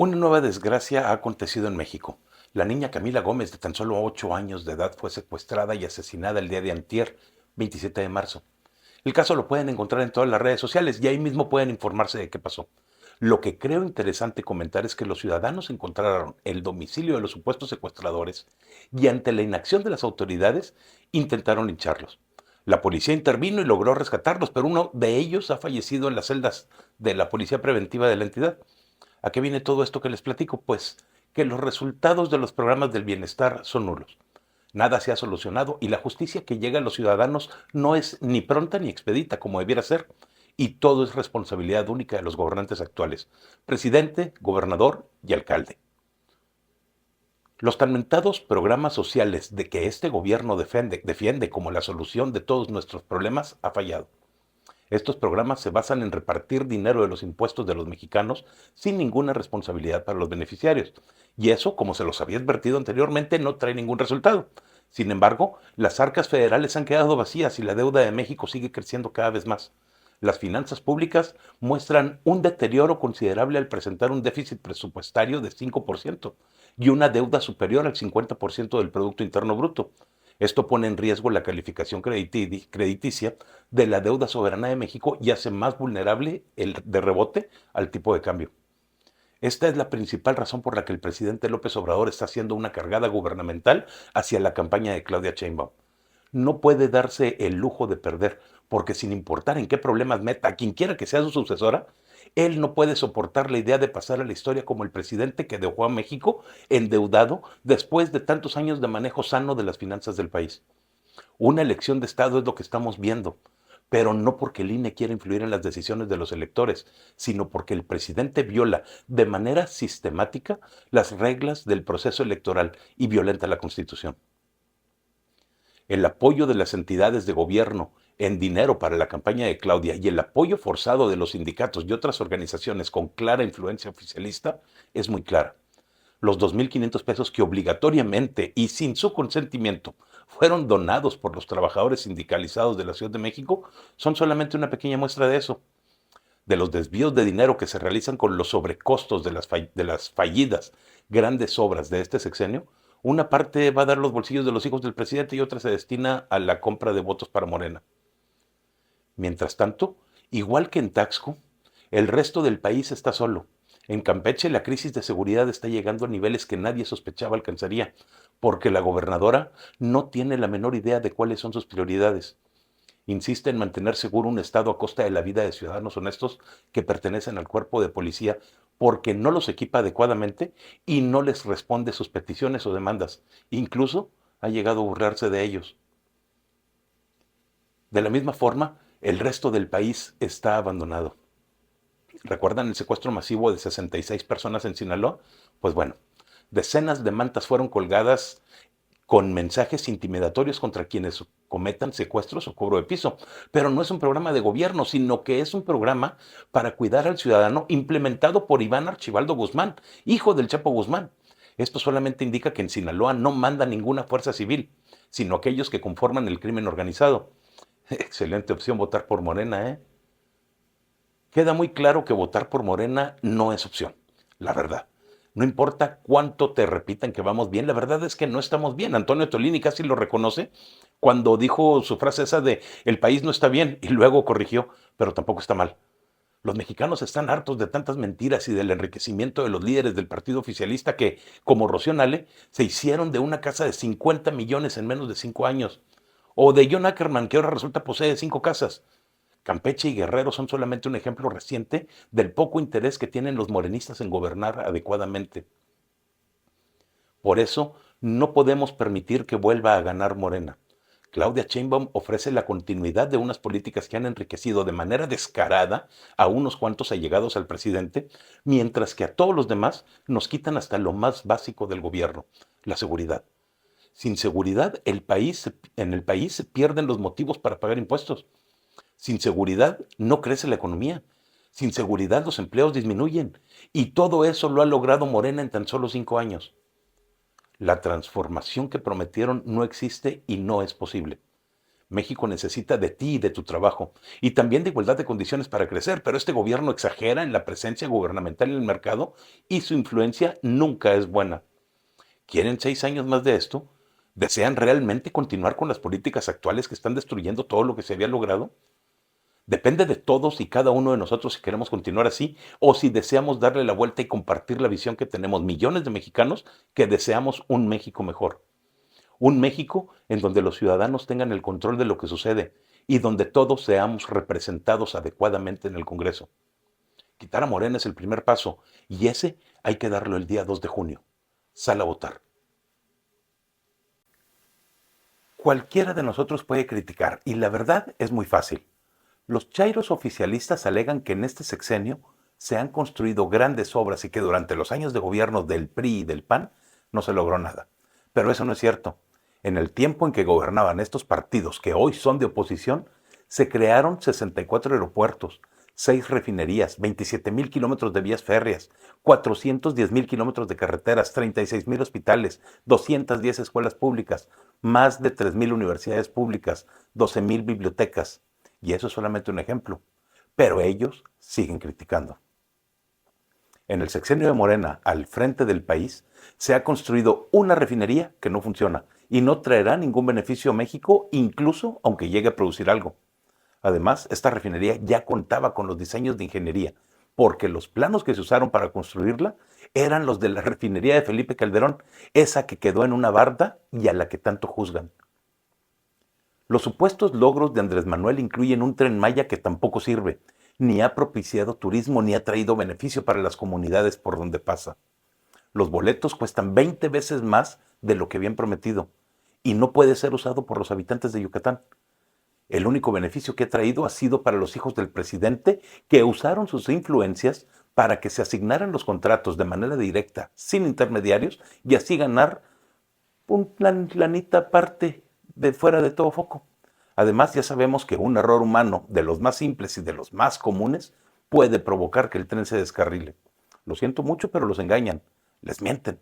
Una nueva desgracia ha acontecido en México. La niña Camila Gómez, de tan solo 8 años de edad, fue secuestrada y asesinada el día de antier, 27 de marzo. El caso lo pueden encontrar en todas las redes sociales y ahí mismo pueden informarse de qué pasó. Lo que creo interesante comentar es que los ciudadanos encontraron el domicilio de los supuestos secuestradores y ante la inacción de las autoridades intentaron lincharlos. La policía intervino y logró rescatarlos, pero uno de ellos ha fallecido en las celdas de la policía preventiva de la entidad. ¿A qué viene todo esto que les platico? Pues que los resultados de los programas del bienestar son nulos. Nada se ha solucionado y la justicia que llega a los ciudadanos no es ni pronta ni expedita como debiera ser. Y todo es responsabilidad única de los gobernantes actuales, presidente, gobernador y alcalde. Los tan mentados programas sociales de que este gobierno defiende como la solución de todos nuestros problemas ha fallado. Estos programas se basan en repartir dinero de los impuestos de los mexicanos sin ninguna responsabilidad para los beneficiarios. Y eso, como se los había advertido anteriormente, no trae ningún resultado. Sin embargo, las arcas federales han quedado vacías y la deuda de México sigue creciendo cada vez más. Las finanzas públicas muestran un deterioro considerable al presentar un déficit presupuestario de 5% y una deuda superior al 50% del Producto Interno Bruto. Esto pone en riesgo la calificación crediticia de la deuda soberana de México y hace más vulnerable el de rebote al tipo de cambio. Esta es la principal razón por la que el presidente López Obrador está haciendo una cargada gubernamental hacia la campaña de Claudia Sheinbaum. No puede darse el lujo de perder, porque sin importar en qué problemas meta a quien quiera que sea su sucesora, él no puede soportar la idea de pasar a la historia como el presidente que dejó a México endeudado después de tantos años de manejo sano de las finanzas del país. Una elección de Estado es lo que estamos viendo, pero no porque el INE quiera influir en las decisiones de los electores, sino porque el presidente viola de manera sistemática las reglas del proceso electoral y violenta la Constitución. El apoyo de las entidades de gobierno en dinero para la campaña de Claudia y el apoyo forzado de los sindicatos y otras organizaciones con clara influencia oficialista es muy clara. Los 2.500 pesos que obligatoriamente y sin su consentimiento fueron donados por los trabajadores sindicalizados de la Ciudad de México son solamente una pequeña muestra de eso, de los desvíos de dinero que se realizan con los sobrecostos de las fallidas grandes obras de este sexenio. Una parte va a dar los bolsillos de los hijos del presidente y otra se destina a la compra de votos para Morena. Mientras tanto, igual que en Taxco, el resto del país está solo. En Campeche la crisis de seguridad está llegando a niveles que nadie sospechaba alcanzaría, porque la gobernadora no tiene la menor idea de cuáles son sus prioridades. Insiste en mantener seguro un Estado a costa de la vida de ciudadanos honestos que pertenecen al cuerpo de policía porque no los equipa adecuadamente y no les responde sus peticiones o demandas. Incluso ha llegado a burlarse de ellos. De la misma forma, el resto del país está abandonado. ¿Recuerdan el secuestro masivo de 66 personas en Sinaloa? Pues bueno, decenas de mantas fueron colgadas con mensajes intimidatorios contra quienes cometan secuestros o cobro de piso. Pero no es un programa de gobierno, sino que es un programa para cuidar al ciudadano implementado por Iván Archibaldo Guzmán, hijo del Chapo Guzmán. Esto solamente indica que en Sinaloa no manda ninguna fuerza civil, sino aquellos que conforman el crimen organizado. Excelente opción votar por Morena, ¿eh? Queda muy claro que votar por Morena no es opción, la verdad. No importa cuánto te repitan que vamos bien, la verdad es que no estamos bien. Antonio Tolini casi lo reconoce cuando dijo su frase esa de el país no está bien y luego corrigió, pero tampoco está mal. Los mexicanos están hartos de tantas mentiras y del enriquecimiento de los líderes del partido oficialista que, como Rocío Nale, se hicieron de una casa de 50 millones en menos de 5 años. O de John Ackerman, que ahora resulta posee 5 casas. Campeche y Guerrero son solamente un ejemplo reciente del poco interés que tienen los morenistas en gobernar adecuadamente. Por eso, no podemos permitir que vuelva a ganar Morena. Claudia Sheinbaum ofrece la continuidad de unas políticas que han enriquecido de manera descarada a unos cuantos allegados al presidente, mientras que a todos los demás nos quitan hasta lo más básico del gobierno, la seguridad. Sin seguridad, en el país se pierden los motivos para pagar impuestos. Sin seguridad no crece la economía. Sin seguridad los empleos disminuyen. Y todo eso lo ha logrado Morena en tan solo 5 años. La transformación que prometieron no existe y no es posible. México necesita de ti y de tu trabajo, y también de igualdad de condiciones para crecer, pero este gobierno exagera en la presencia gubernamental en el mercado y su influencia nunca es buena. ¿Quieren 6 años más de esto? ¿Desean realmente continuar con las políticas actuales que están destruyendo todo lo que se había logrado? Depende de todos y cada uno de nosotros si queremos continuar así o si deseamos darle la vuelta y compartir la visión que tenemos millones de mexicanos que deseamos un México mejor. Un México en donde los ciudadanos tengan el control de lo que sucede y donde todos seamos representados adecuadamente en el Congreso. Quitar a Morena es el primer paso y ese hay que darlo el día 2 de junio. Sal a votar. Cualquiera de nosotros puede criticar y la verdad es muy fácil. Los chairos oficialistas alegan que en este sexenio se han construido grandes obras y que durante los años de gobierno del PRI y del PAN no se logró nada. Pero eso no es cierto. En el tiempo en que gobernaban estos partidos que hoy son de oposición, se crearon 64 aeropuertos, 6 refinerías, 27,000 kilómetros de vías férreas, 410,000 kilómetros de carreteras, 36,000 hospitales, 210 escuelas públicas, más de 3,000 universidades públicas, 12,000 bibliotecas. Y eso es solamente un ejemplo. Pero ellos siguen criticando. En el sexenio de Morena, al frente del país, se ha construido una refinería que no funciona y no traerá ningún beneficio a México, incluso aunque llegue a producir algo. Además, esta refinería ya contaba con los diseños de ingeniería, porque los planos que se usaron para construirla eran los de la refinería de Felipe Calderón, esa que quedó en una barda y a la que tanto juzgan. Los supuestos logros de Andrés Manuel incluyen un Tren Maya que tampoco sirve, ni ha propiciado turismo ni ha traído beneficio para las comunidades por donde pasa. Los boletos cuestan 20 veces más de lo que habían prometido y no puede ser usado por los habitantes de Yucatán. El único beneficio que ha traído ha sido para los hijos del presidente que usaron sus influencias para que se asignaran los contratos de manera directa, sin intermediarios, y así ganar una lanita aparte de fuera de todo foco. Además, ya sabemos que un error humano de los más simples y de los más comunes puede provocar que el tren se descarrile. Lo siento mucho, pero los engañan, les mienten.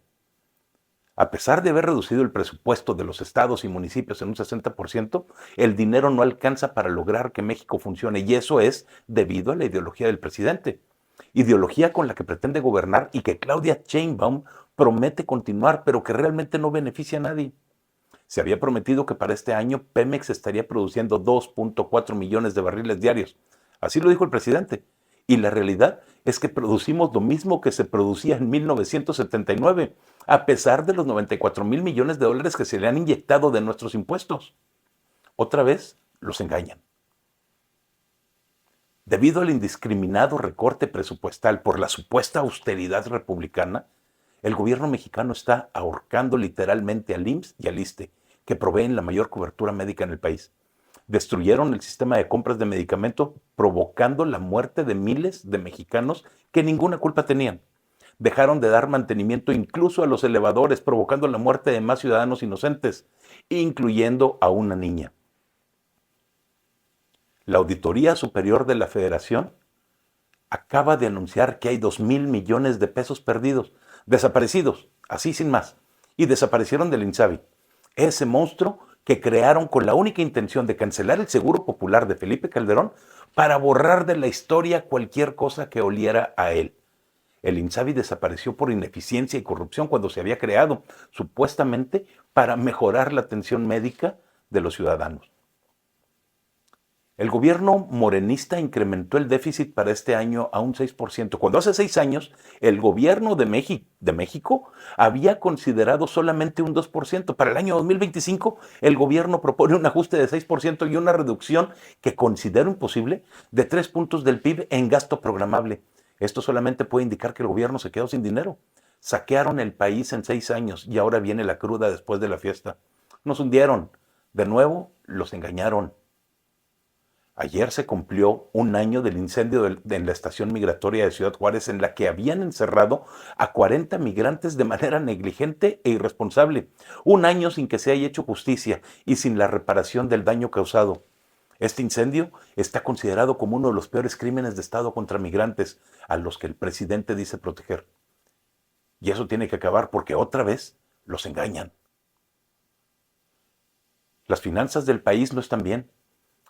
A pesar de haber reducido el presupuesto de los estados y municipios en un 60%, el dinero no alcanza para lograr que México funcione y eso es debido a la ideología del presidente. Ideología con la que pretende gobernar y que Claudia Sheinbaum promete continuar, pero que realmente no beneficia a nadie. Se había prometido que para este año Pemex estaría produciendo 2.4 millones de barriles diarios. Así lo dijo el presidente. Y la realidad es que producimos lo mismo que se producía en 1979, a pesar de los 94,000 millones de dólares que se le han inyectado de nuestros impuestos. Otra vez los engañan. Debido al indiscriminado recorte presupuestal por la supuesta austeridad republicana, el gobierno mexicano está ahorcando literalmente al IMSS y al ISSSTE, que proveen la mayor cobertura médica en el país. Destruyeron el sistema de compras de medicamentos, provocando la muerte de miles de mexicanos que ninguna culpa tenían. Dejaron de dar mantenimiento incluso a los elevadores, provocando la muerte de más ciudadanos inocentes, incluyendo a una niña. La Auditoría Superior de la Federación acaba de anunciar que hay 2,000 millones de pesos perdidos, desaparecidos, así sin más, y desaparecieron del INSABI. Ese monstruo que crearon con la única intención de cancelar el Seguro Popular de Felipe Calderón para borrar de la historia cualquier cosa que oliera a él. El INSABI desapareció por ineficiencia y corrupción cuando se había creado, supuestamente para mejorar la atención médica de los ciudadanos. El gobierno morenista incrementó el déficit para este año a un 6%, cuando hace 6 años el gobierno de México había considerado solamente un 2%. Para el año 2025 el gobierno propone un ajuste de 6% y una reducción que considero imposible de 3 puntos del PIB en gasto programable. Esto solamente puede indicar que el gobierno se quedó sin dinero. Saquearon el país en 6 años y ahora viene la cruda después de la fiesta. Nos hundieron. De nuevo, los engañaron. Ayer se cumplió un año del incendio en la estación migratoria de Ciudad Juárez, en la que habían encerrado a 40 migrantes de manera negligente e irresponsable. Un año sin que se haya hecho justicia y sin la reparación del daño causado. Este incendio está considerado como uno de los peores crímenes de Estado contra migrantes a los que el presidente dice proteger. Y eso tiene que acabar porque otra vez los engañan. Las finanzas del país no están bien.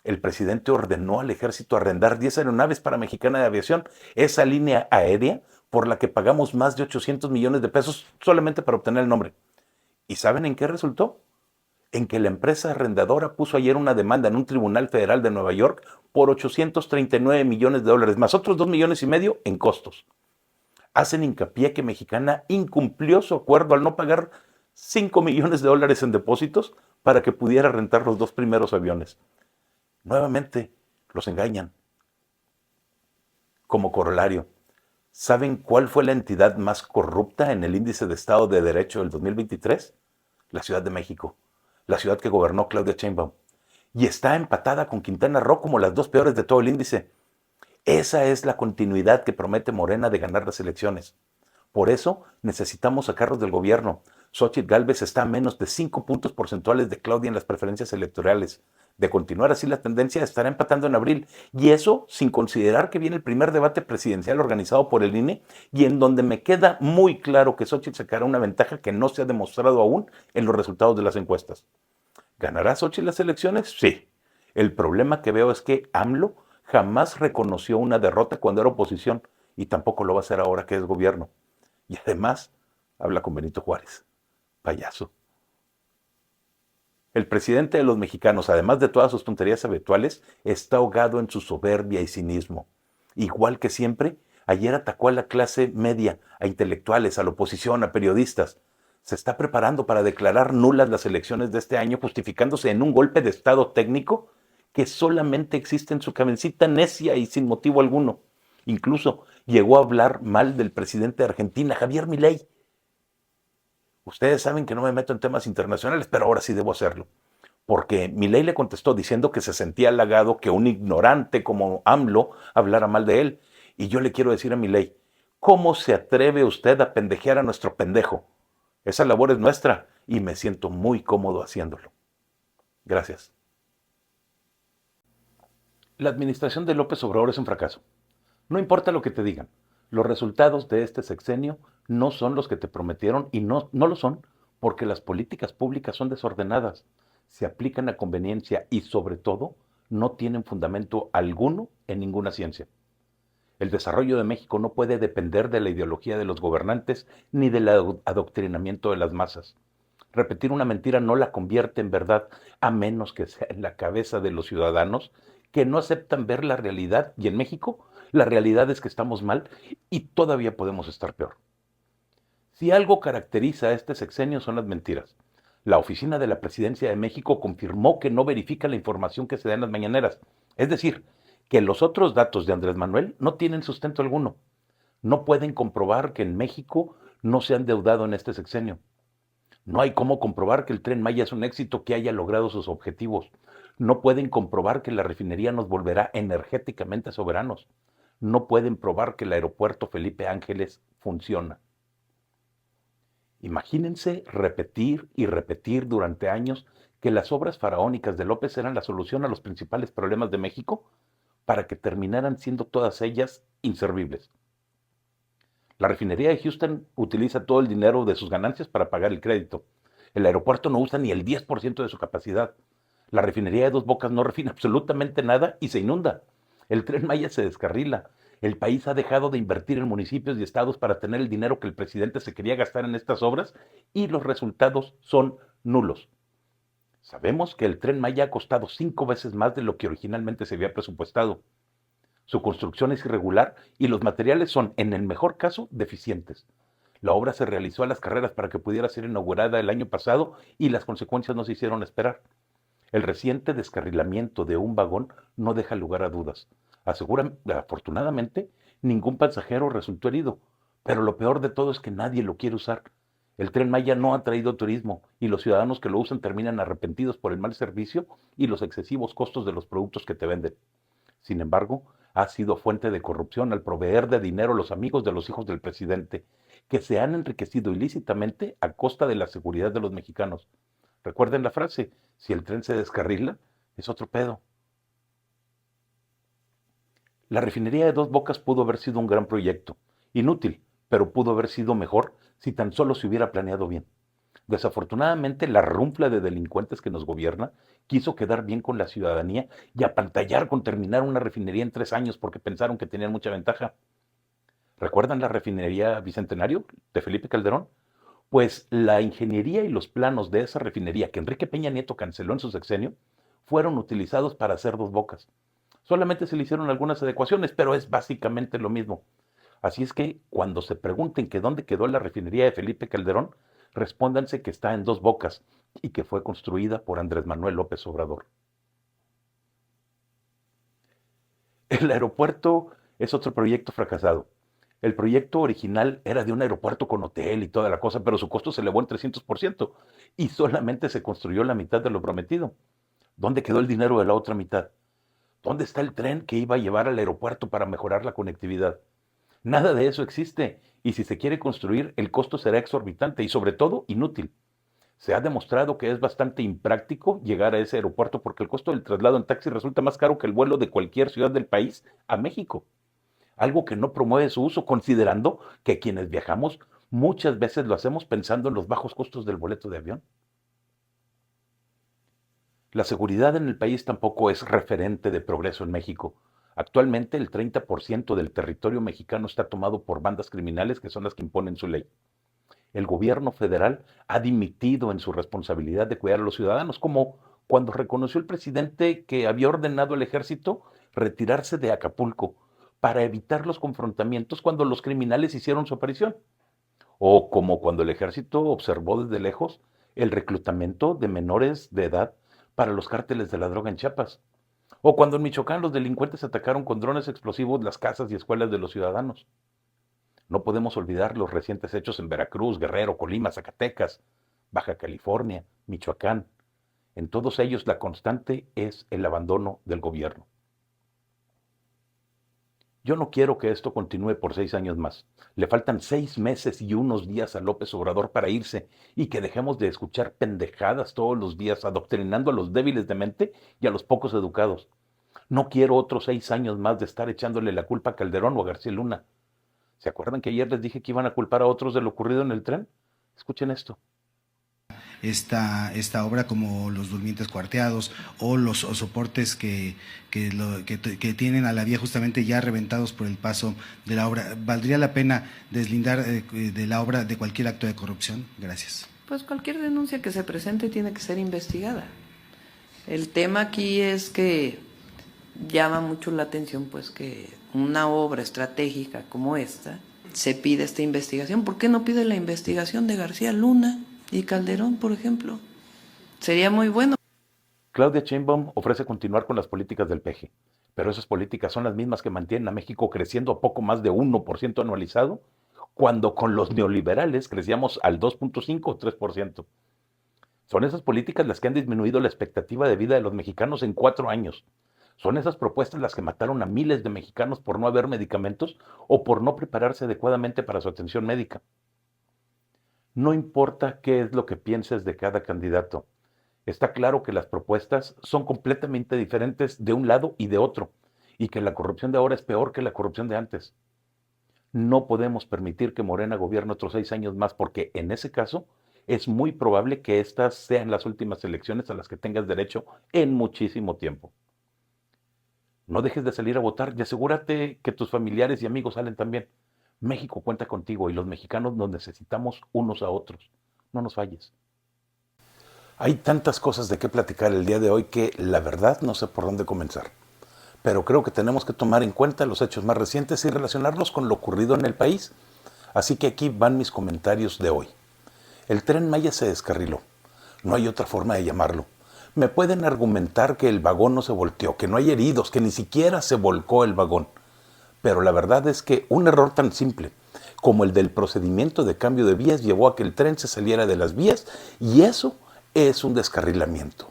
El presidente ordenó al ejército arrendar 10 aeronaves para Mexicana de Aviación, esa línea aérea por la que pagamos más de 800 millones de pesos solamente para obtener el nombre. ¿Y saben en qué resultó? En que la empresa arrendadora puso ayer una demanda en un tribunal federal de Nueva York por 839 millones de dólares, más otros 2 millones y medio en costos. Hacen hincapié que Mexicana incumplió su acuerdo al no pagar 5 millones de dólares en depósitos para que pudiera rentar los 2 primeros aviones. Nuevamente, los engañan. Como corolario, ¿saben cuál fue la entidad más corrupta en el índice de Estado de Derecho del 2023? La Ciudad de México, la ciudad que gobernó Claudia Sheinbaum. Y está empatada con Quintana Roo como las 2 peores de todo el índice. Esa es la continuidad que promete Morena de ganar las elecciones. Por eso necesitamos sacarlos del gobierno. Xóchitl Gálvez está a menos de 5 puntos porcentuales de Claudia en las preferencias electorales. De continuar así la tendencia, estará empatando en abril. Y eso sin considerar que viene el primer debate presidencial organizado por el INE y en donde me queda muy claro que Xóchitl sacará una ventaja que no se ha demostrado aún en los resultados de las encuestas. ¿Ganará Xóchitl las elecciones? Sí. El problema que veo es que AMLO jamás reconoció una derrota cuando era oposición y tampoco lo va a hacer ahora que es gobierno. Y además habla con Benito Juárez. Payaso. El presidente de los mexicanos, además de todas sus tonterías habituales, está ahogado en su soberbia y cinismo. Igual que siempre, ayer atacó a la clase media, a intelectuales, a la oposición, a periodistas. Se está preparando para declarar nulas las elecciones de este año, justificándose en un golpe de estado técnico que solamente existe en su cabecita necia y sin motivo alguno. Incluso llegó a hablar mal del presidente de Argentina, Javier Milei. Ustedes saben que no me meto en temas internacionales, pero ahora sí debo hacerlo. Porque Milei le contestó diciendo que se sentía halagado que un ignorante como AMLO hablara mal de él. Y yo le quiero decir a Milei, ¿cómo se atreve usted a pendejear a nuestro pendejo? Esa labor es nuestra y me siento muy cómodo haciéndolo. Gracias. La administración de López Obrador es un fracaso. No importa lo que te digan, los resultados de este sexenio no son los que te prometieron y no lo son porque las políticas públicas son desordenadas, se aplican a conveniencia y sobre todo no tienen fundamento alguno en ninguna ciencia. El desarrollo de México no puede depender de la ideología de los gobernantes ni del adoctrinamiento de las masas. Repetir una mentira no la convierte en verdad, a menos que sea en la cabeza de los ciudadanos que no aceptan ver la realidad. Y en México, la realidad es que estamos mal y todavía podemos estar peor. Si algo caracteriza a este sexenio son las mentiras. La oficina de la Presidencia de México confirmó que no verifica la información que se da en las mañaneras. Es decir, que los otros datos de Andrés Manuel no tienen sustento alguno. No pueden comprobar que en México no se han endeudado en este sexenio. No hay cómo comprobar que el Tren Maya es un éxito que haya logrado sus objetivos. No pueden comprobar que la refinería nos volverá energéticamente soberanos. No pueden probar que el aeropuerto Felipe Ángeles funciona. Imagínense repetir y repetir durante años que las obras faraónicas de López eran la solución a los principales problemas de México para que terminaran siendo todas ellas inservibles. La refinería de Houston utiliza todo el dinero de sus ganancias para pagar el crédito. El aeropuerto no usa ni el 10% de su capacidad. La refinería de Dos Bocas no refina absolutamente nada y se inunda. El Tren Maya se descarrila. El país ha dejado de invertir en municipios y estados para tener el dinero que el presidente se quería gastar en estas obras y los resultados son nulos. Sabemos que el Tren Maya ha costado 5 veces más de lo que originalmente se había presupuestado. Su construcción es irregular y los materiales son, en el mejor caso, deficientes. La obra se realizó a las carreras para que pudiera ser inaugurada el año pasado y las consecuencias no se hicieron esperar. El reciente descarrilamiento de un vagón no deja lugar a dudas. Afortunadamente, ningún pasajero resultó herido, pero lo peor de todo es que nadie lo quiere usar. El Tren Maya no ha traído turismo y los ciudadanos que lo usan terminan arrepentidos por el mal servicio y los excesivos costos de los productos que te venden. Sin embargo, ha sido fuente de corrupción al proveer de dinero a los amigos de los hijos del presidente, que se han enriquecido ilícitamente a costa de la seguridad de los mexicanos. Recuerden la frase, si el tren se descarrila, es otro pedo. La refinería de Dos Bocas pudo haber sido un gran proyecto, inútil, pero pudo haber sido mejor si tan solo se hubiera planeado bien. Desafortunadamente, la runfla de delincuentes que nos gobierna quiso quedar bien con la ciudadanía y apantallar con terminar una refinería en 3 años porque pensaron que tenían mucha ventaja. ¿Recuerdan la refinería Bicentenario de Felipe Calderón? Pues la ingeniería y los planos de esa refinería que Enrique Peña Nieto canceló en su sexenio fueron utilizados para hacer Dos Bocas. Solamente se le hicieron algunas adecuaciones, pero es básicamente lo mismo. Así es que cuando se pregunten que dónde quedó la refinería de Felipe Calderón, respóndanse que está en Dos Bocas y que fue construida por Andrés Manuel López Obrador. El aeropuerto es otro proyecto fracasado. El proyecto original era de un aeropuerto con hotel y toda la cosa, pero su costo se elevó en 300% y solamente se construyó la mitad de lo prometido. ¿Dónde quedó el dinero de la otra mitad? ¿Dónde está el tren que iba a llevar al aeropuerto para mejorar la conectividad? Nada de eso existe y si se quiere construir, el costo será exorbitante y sobre todo inútil. Se ha demostrado que es bastante impráctico llegar a ese aeropuerto porque el costo del traslado en taxi resulta más caro que el vuelo de cualquier ciudad del país a México. Algo que no promueve su uso, considerando que quienes viajamos muchas veces lo hacemos pensando en los bajos costos del boleto de avión. La seguridad en el país tampoco es referente de progreso en México. Actualmente el 30% del territorio mexicano está tomado por bandas criminales que son las que imponen su ley. El gobierno federal ha dimitido en su responsabilidad de cuidar a los ciudadanos, como cuando reconoció el presidente que había ordenado al ejército retirarse de Acapulco para evitar los confrontamientos cuando los criminales hicieron su aparición, o como cuando el ejército observó desde lejos el reclutamiento de menores de edad para los cárteles de la droga en Chiapas, o cuando en Michoacán los delincuentes atacaron con drones explosivos las casas y escuelas de los ciudadanos. No podemos olvidar los recientes hechos en Veracruz, Guerrero, Colima, Zacatecas, Baja California, Michoacán. En todos ellos la constante es el abandono del gobierno. Yo no quiero que esto continúe por 6 años más. Le faltan 6 meses y unos días a López Obrador para irse y que dejemos de escuchar pendejadas todos los días adoctrinando a los débiles de mente y a los pocos educados. No quiero otros 6 años más de estar echándole la culpa a Calderón o a García Luna. ¿Se acuerdan que ayer les dije que iban a culpar a otros de lo ocurrido en el tren? Escuchen esto. Esta obra, como los durmientes cuarteados o los soportes que tienen a la vía justamente ya reventados por el paso de la obra. ¿Valdría la pena deslindar de la obra de cualquier acto de corrupción? Gracias. Pues cualquier denuncia que se presente tiene que ser investigada. El tema aquí es que llama mucho la atención pues que una obra estratégica como esta se pide esta investigación. ¿Por qué no pide la investigación de García Luna y Calderón, por ejemplo? Sería muy bueno. Claudia Sheinbaum ofrece continuar con las políticas del PG, pero esas políticas son las mismas que mantienen a México creciendo a poco más de 1% anualizado, cuando con los neoliberales crecíamos al 2.5 o 3%. Son esas políticas las que han disminuido la expectativa de vida de los mexicanos en 4 años. Son esas propuestas las que mataron a miles de mexicanos por no haber medicamentos o por no prepararse adecuadamente para su atención médica. No importa qué es lo que pienses de cada candidato. Está claro que las propuestas son completamente diferentes de un lado y de otro, y que la corrupción de ahora es peor que la corrupción de antes. No podemos permitir que Morena gobierne otros 6 años más, porque en ese caso es muy probable que estas sean las últimas elecciones a las que tengas derecho en muchísimo tiempo. No dejes de salir a votar y asegúrate que tus familiares y amigos salen también. México cuenta contigo y los mexicanos nos necesitamos unos a otros. No nos falles. Hay tantas cosas de qué platicar el día de hoy que la verdad no sé por dónde comenzar. Pero creo que tenemos que tomar en cuenta los hechos más recientes y relacionarlos con lo ocurrido en el país. Así que aquí van mis comentarios de hoy. El Tren Maya se descarriló. No hay otra forma de llamarlo. Me pueden argumentar que el vagón no se volteó, que no hay heridos, que ni siquiera se volcó el vagón. Pero la verdad es que un error tan simple como el del procedimiento de cambio de vías llevó a que el tren se saliera de las vías y eso es un descarrilamiento.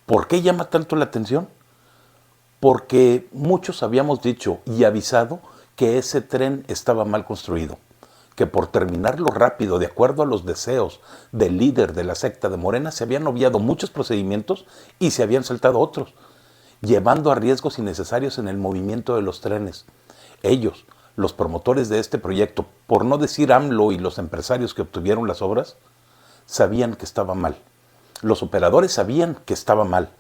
¿Por qué llama tanto la atención? Porque muchos habíamos dicho y avisado que ese tren estaba mal construido, que por terminarlo rápido de acuerdo a los deseos del líder de la secta de Morena se habían obviado muchos procedimientos y se habían saltado otros, llevando a riesgos innecesarios en el movimiento de los trenes. Ellos, los promotores de este proyecto, por no decir AMLO y los empresarios que obtuvieron las obras, sabían que estaba mal. Los operadores sabían que estaba mal.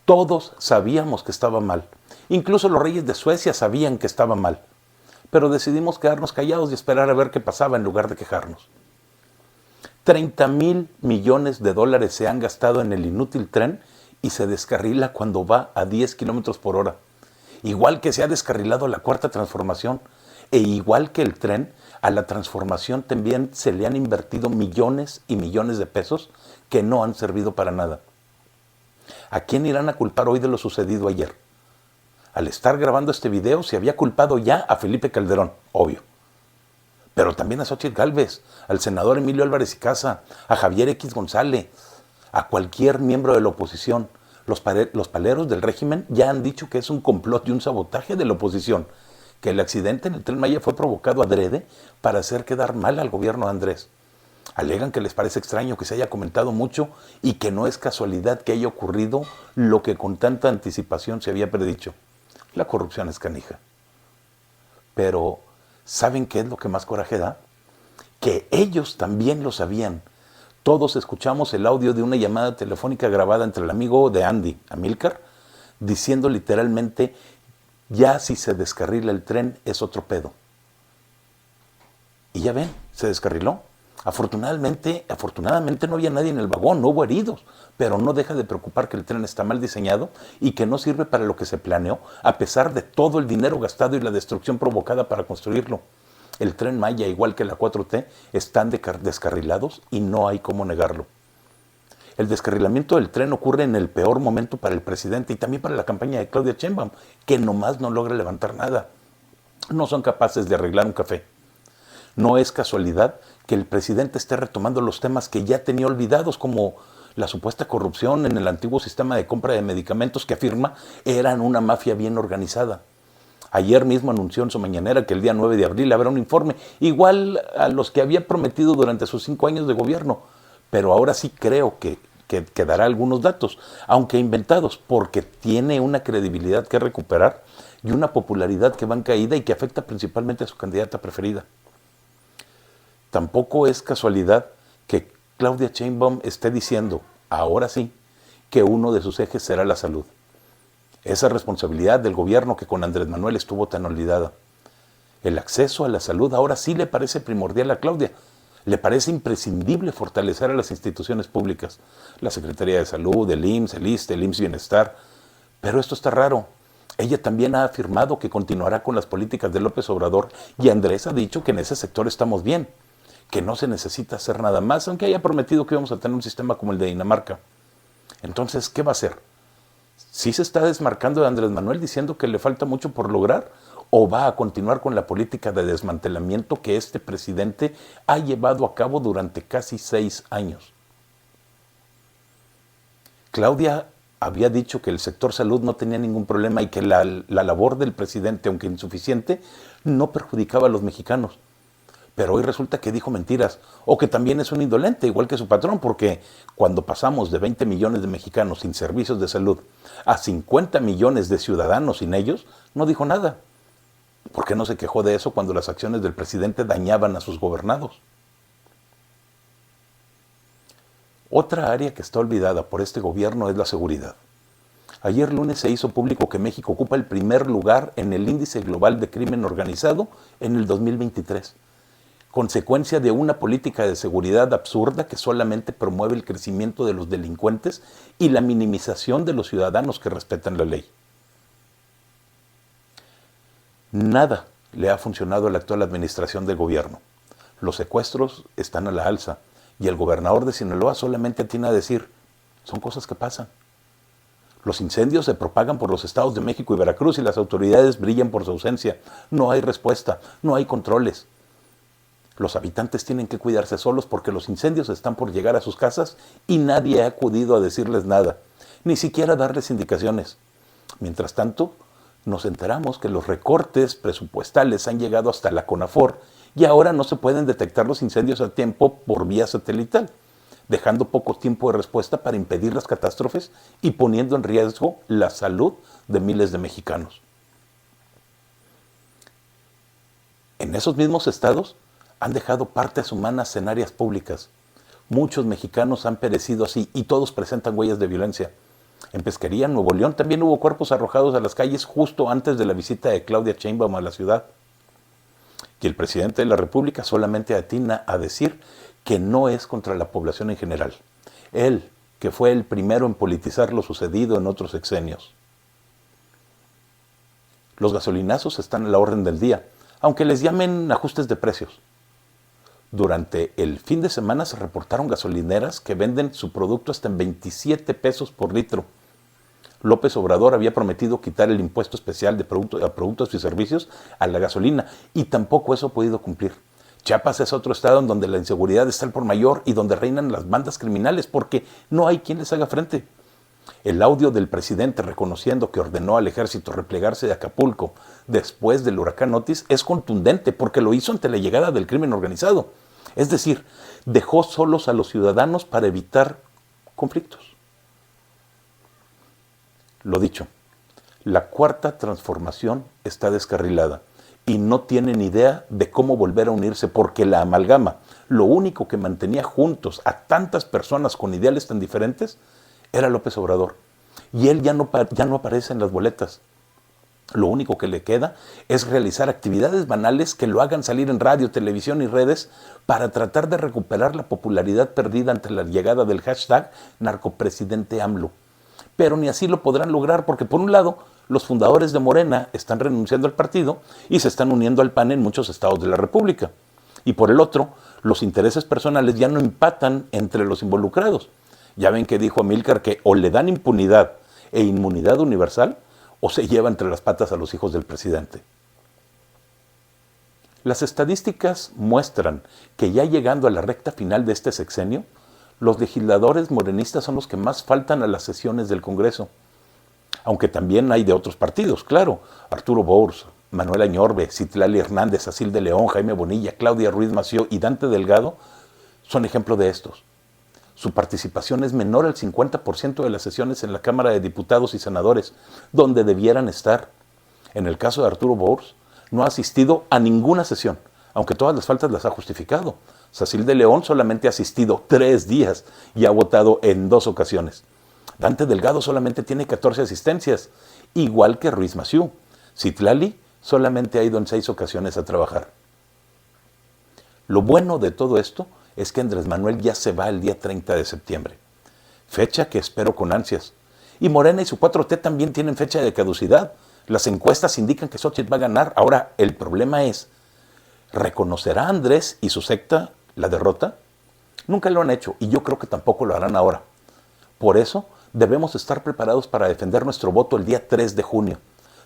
Todos sabíamos que estaba mal. Incluso los reyes de Suecia sabían que estaba mal. Pero decidimos quedarnos callados y esperar a ver qué pasaba en lugar de quejarnos. 30,000 millones de dólares se han gastado en el inútil tren y se descarrila cuando va a 10 kilómetros por hora. Igual que se ha descarrilado la cuarta transformación, e igual que el tren, a la transformación también se le han invertido millones y millones de pesos que no han servido para nada. ¿A quién irán a culpar hoy de lo sucedido ayer? Al estar grabando este video se había culpado ya a Felipe Calderón, obvio. Pero también a Xóchitl Gálvez, al senador Emilio Álvarez y Casa, a Javier X González, a cualquier miembro de la oposición. Los paleros del régimen ya han dicho que es un complot y un sabotaje de la oposición, que el accidente en el Tren Maya fue provocado adrede para hacer quedar mal al gobierno de Andrés. Alegan que les parece extraño que se haya comentado mucho y que no es casualidad que haya ocurrido lo que con tanta anticipación se había predicho. La corrupción es canija. Pero, ¿saben qué es lo que más coraje da? Que ellos también lo sabían. Todos escuchamos el audio de una llamada telefónica grabada entre el amigo de Andy, Amílcar, diciendo literalmente, ya si se descarrila el tren es otro pedo. Y ya ven, se descarriló. Afortunadamente no había nadie en el vagón, no hubo heridos, pero no deja de preocupar que el tren está mal diseñado y que no sirve para lo que se planeó, a pesar de todo el dinero gastado y la destrucción provocada para construirlo. El Tren Maya, igual que la 4T, están descarrilados y no hay cómo negarlo. El descarrilamiento del tren ocurre en el peor momento para el presidente y también para la campaña de Claudia Sheinbaum, que nomás no logra levantar nada. No son capaces de arreglar un café. No es casualidad que el presidente esté retomando los temas que ya tenía olvidados, como la supuesta corrupción en el antiguo sistema de compra de medicamentos que afirma eran una mafia bien organizada. Ayer mismo anunció en su mañanera que el día 9 de abril habrá un informe, igual a los que había prometido durante sus 5 años de gobierno. Pero ahora sí creo que dará algunos datos, aunque inventados, porque tiene una credibilidad que recuperar y una popularidad que va en caída y que afecta principalmente a su candidata preferida. Tampoco es casualidad que Claudia Sheinbaum esté diciendo, ahora sí, que uno de sus ejes será la salud. Esa responsabilidad del gobierno que con Andrés Manuel estuvo tan olvidada. El acceso a la salud ahora sí le parece primordial a Claudia. Le parece imprescindible fortalecer a las instituciones públicas, la Secretaría de Salud, el IMSS, el ISSSTE, el IMSS Bienestar. Pero esto está raro. Ella también ha afirmado que continuará con las políticas de López Obrador y Andrés ha dicho que en ese sector estamos bien, que no se necesita hacer nada más, aunque haya prometido que íbamos a tener un sistema como el de Dinamarca. Entonces, ¿qué va a hacer? ¿Sí se está desmarcando de Andrés Manuel diciendo que le falta mucho por lograr? ¿O va a continuar con la política de desmantelamiento que este presidente ha llevado a cabo durante casi 6 años? Claudia había dicho que el sector salud no tenía ningún problema y que la labor del presidente, aunque insuficiente, no perjudicaba a los mexicanos. Pero hoy resulta que dijo mentiras, o que también es un indolente, igual que su patrón, porque cuando pasamos de 20 millones de mexicanos sin servicios de salud a 50 millones de ciudadanos sin ellos, no dijo nada. ¿Por qué no se quejó de eso cuando las acciones del presidente dañaban a sus gobernados? Otra área que está olvidada por este gobierno es la seguridad. Ayer lunes se hizo público que México ocupa el primer lugar en el índice global de crimen organizado en el 2023. Consecuencia de una política de seguridad absurda que solamente promueve el crecimiento de los delincuentes y la minimización de los ciudadanos que respetan la ley. Nada le ha funcionado a la actual administración del gobierno. Los secuestros están a la alza y el gobernador de Sinaloa solamente atina a decir, son cosas que pasan. Los incendios se propagan por los estados de México y Veracruz y las autoridades brillan por su ausencia. No hay respuesta, no hay controles. Los habitantes tienen que cuidarse solos porque los incendios están por llegar a sus casas y nadie ha acudido a decirles nada, ni siquiera a darles indicaciones. Mientras tanto, nos enteramos que los recortes presupuestales han llegado hasta la CONAFOR y ahora no se pueden detectar los incendios a tiempo por vía satelital, dejando poco tiempo de respuesta para impedir las catástrofes y poniendo en riesgo la salud de miles de mexicanos. en esos mismos estados han dejado partes humanas en áreas públicas. Muchos mexicanos han perecido así y todos presentan huellas de violencia. En Pesquería, Nuevo León, también hubo cuerpos arrojados a las calles justo antes de la visita de Claudia Sheinbaum a la ciudad. Y el presidente de la República solamente atina a decir que no es contra la población en general. Él, que fue el primero en politizar lo sucedido en otros sexenios. Los gasolinazos están a la orden del día, aunque les llamen ajustes de precios. Durante el fin de semana se reportaron gasolineras que venden su producto hasta en 27 pesos por litro. López Obrador había prometido quitar el impuesto especial de productos y servicios a la gasolina y tampoco eso ha podido cumplir. Chiapas es otro estado en donde la inseguridad está al por mayor y donde reinan las bandas criminales porque no hay quien les haga frente. El audio del presidente reconociendo que ordenó al ejército replegarse de Acapulco después del huracán Otis es contundente porque lo hizo ante la llegada del crimen organizado. Es decir, dejó solos a los ciudadanos para evitar conflictos. Lo dicho, la cuarta transformación está descarrilada y no tienen idea de cómo volver a unirse porque la amalgama, lo único que mantenía juntos a tantas personas con ideales tan diferentes, era López Obrador. Y él ya no aparece en las boletas. Lo único que le queda es realizar actividades banales que lo hagan salir en radio, televisión y redes para tratar de recuperar la popularidad perdida ante la llegada del hashtag narcopresidente AMLO. Pero ni así lo podrán lograr porque, por un lado, los fundadores de Morena están renunciando al partido y se están uniendo al PAN en muchos estados de la República. Y por el otro, los intereses personales ya no empatan entre los involucrados. Ya ven que dijo Amílcar que o le dan impunidad e inmunidad universal o se lleva entre las patas a los hijos del presidente. Las estadísticas muestran que ya llegando a la recta final de este sexenio, los legisladores morenistas son los que más faltan a las sesiones del Congreso. Aunque también hay de otros partidos, claro. Arturo Bours, Manuel Añorbe, Citlali Hernández, Acil de León, Jaime Bonilla, Claudia Ruiz Massieu y Dante Delgado son ejemplo de estos. Su participación es menor al 50% de las sesiones en la Cámara de Diputados y Senadores, donde debieran estar. En el caso de Arturo Bours, no ha asistido a ninguna sesión, aunque todas las faltas las ha justificado. Sacil de León solamente ha asistido 3 días y ha votado en 2 ocasiones. Dante Delgado solamente tiene 14 asistencias, igual que Ruiz Massieu. Citlali solamente ha ido en 6 ocasiones a trabajar. Lo bueno de todo esto es que Andrés Manuel ya se va el día 30 de septiembre, fecha que espero con ansias. Y Morena y su 4T también tienen fecha de caducidad. Las encuestas indican que Xochitl va a ganar. Ahora, el problema es, ¿reconocerá Andrés y su secta la derrota? Nunca lo han hecho y yo creo que tampoco lo harán ahora. Por eso, debemos estar preparados para defender nuestro voto el día 3 de junio.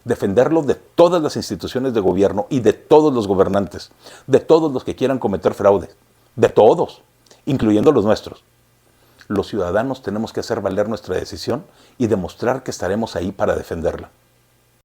Defenderlo de todas las instituciones de gobierno y de todos los gobernantes, de todos los que quieran cometer fraude. De todos, incluyendo los nuestros. Los ciudadanos tenemos que hacer valer nuestra decisión y demostrar que estaremos ahí para defenderla.